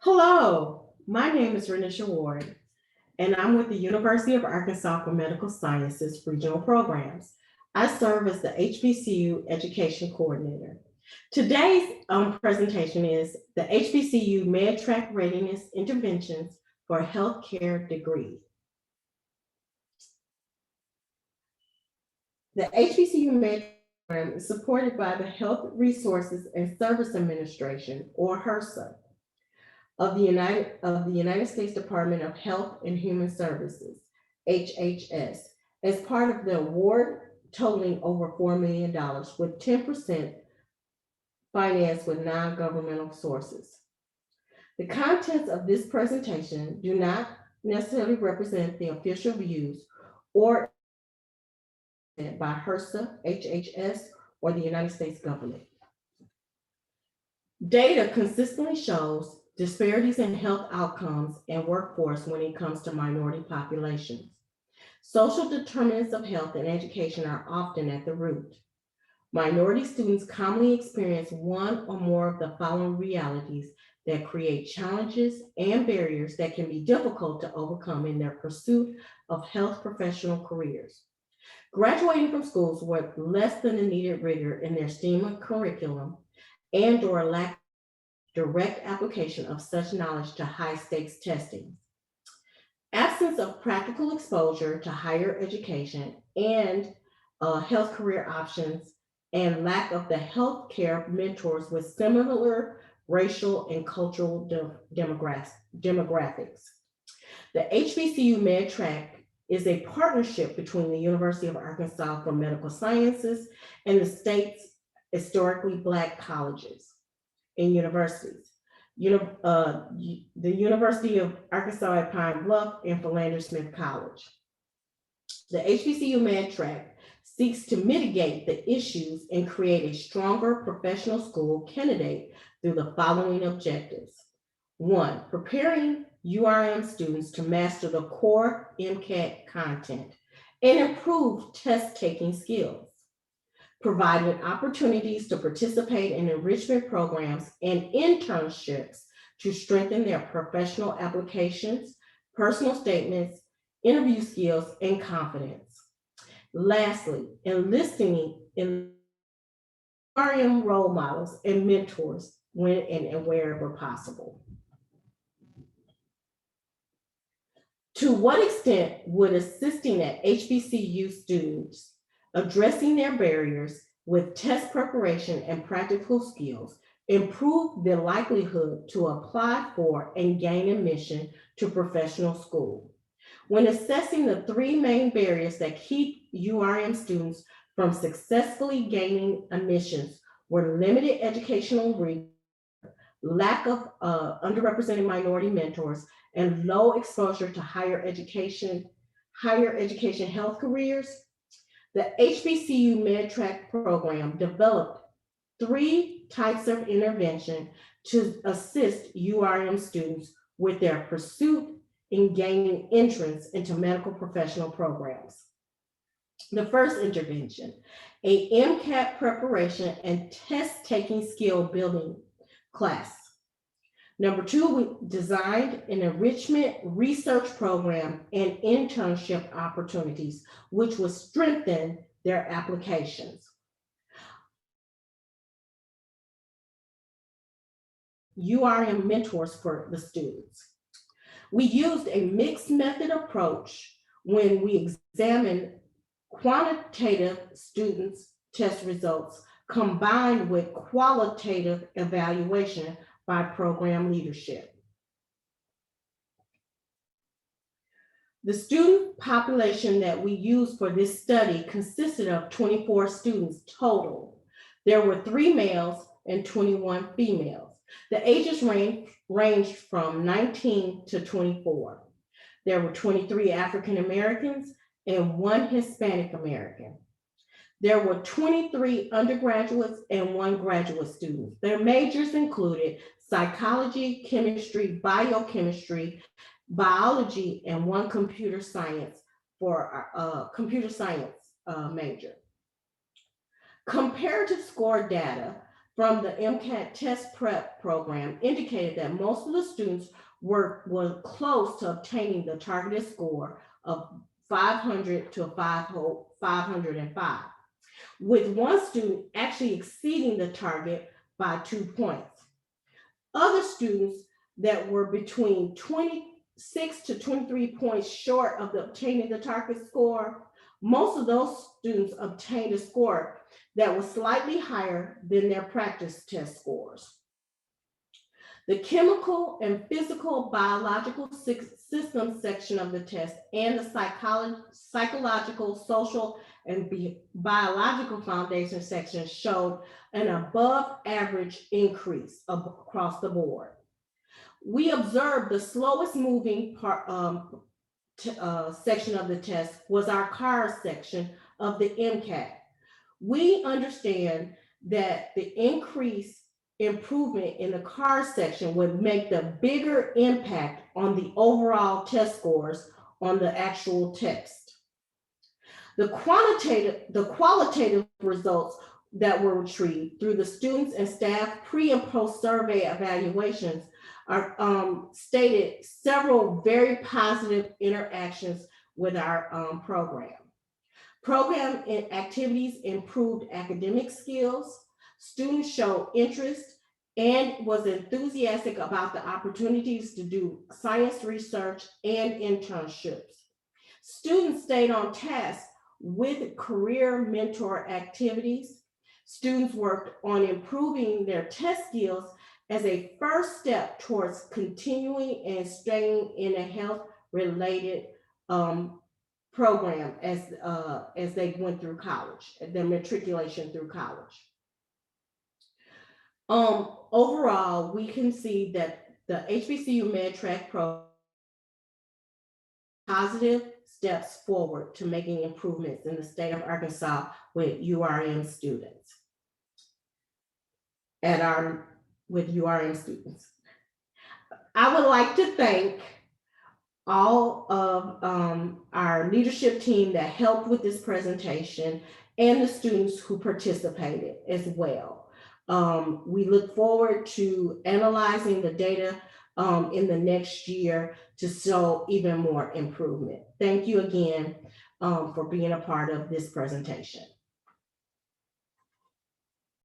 Hello, my name is Renisha Ward, and I'm with the University of Arkansas for Medical Sciences Regional Programs. I serve as the HBCU Education Coordinator. Today's presentation is the HBCU MedTrack-Readiness Interventions for Healthcare Degree. The HBCU Med program is supported by the Health Resources and Service Administration, or HRSA, of the United States Department of Health and Human Services, HHS, as part of the award totaling over $4 million, with 10% financed with non-governmental sources. The contents of this presentation do not necessarily represent the official views or by HRSA, HHS, or the United States government. Data consistently shows disparities in health outcomes and workforce when it comes to minority populations. Social determinants of health and education are often at the root. Minority students commonly experience one or more of the following realities that create challenges and barriers that can be difficult to overcome in their pursuit of health professional careers. Graduating from schools with less than the needed rigor in their STEAM curriculum and or lack direct application of such knowledge to high stakes testing. Absence of practical exposure to higher education and health career options, and lack of the healthcare mentors with similar racial and cultural demographics. The HBCU MedTrack is a partnership between the University of Arkansas for Medical Sciences and the state's historically Black colleges and universities. The University of Arkansas at Pine Bluff and Philander Smith College. The HBCU MedTrack seeks to mitigate the issues and create a stronger professional school candidate through the following objectives. 1, preparing URM students to master the core MCAT content and improve test-taking skills. Providing opportunities to participate in enrichment programs and internships to strengthen their professional applications, personal statements, interview skills, and confidence. Lastly, enlisting in URM role models and mentors when and wherever possible. To what extent would assisting at HBCU students addressing their barriers with test preparation and practical skills improve their likelihood to apply for and gain admission to professional school? When assessing the 3 main barriers that keep URM students from successfully gaining admissions were limited educational reach, lack of underrepresented minority mentors, and low exposure to higher education health careers. The HBCU MedTrack program developed 3 types of intervention to assist URM students with their pursuit in gaining entrance into medical professional programs. The first intervention, a MCAT preparation and test-taking skill building class. Number 2, we designed an enrichment research program and internship opportunities, which would strengthen their applications. URM mentors for the students. We used a mixed method approach when we examined quantitative students' test results combined with qualitative evaluation by program leadership. The student population that we used for this study consisted of 24 students total. There were 3 males and 21 females. The ages ranged from 19 to 24. There were 23 African Americans and 1 Hispanic American. There were 23 undergraduates and 1 graduate student. Their majors included psychology, chemistry, biochemistry, biology, and 1 computer science for our computer science major. Comparative score data from the MCAT test prep program indicated that most of the students were close to obtaining the targeted score of 500 to 505, with one student actually exceeding the target by 2 points. Other students that were between 26 to 23 points short of obtaining the target score, most of those students obtained a score that was slightly higher than their practice test scores. The chemical and physical biological systems section of the test and the psychological, social, and biological foundation section showed an above average increase across the board. We observed the slowest moving section of the test was our CARS section of the MCAT. We understand that the increase improvement in the CARS section would make the bigger impact on the overall test scores on the actual text. The qualitative results that were retrieved through the students and staff pre and post survey evaluations are stated several very positive interactions with our program. Program activities improved academic skills. Students showed interest and was enthusiastic about the opportunities to do science research and internships. Students stayed on task with career mentor activities. Students worked on improving their test skills as a first step towards continuing and staying in a health-related program as they went through college, their matriculation through college. Overall, we can see that the HBCU MedTrack program positive steps forward to making improvements in the state of Arkansas with URM students. With URM students. I would like to thank all of our leadership team that helped with this presentation and the students who participated as well. We look forward to analyzing the data in the next year to show even more improvement. Thank you again for being a part of this presentation.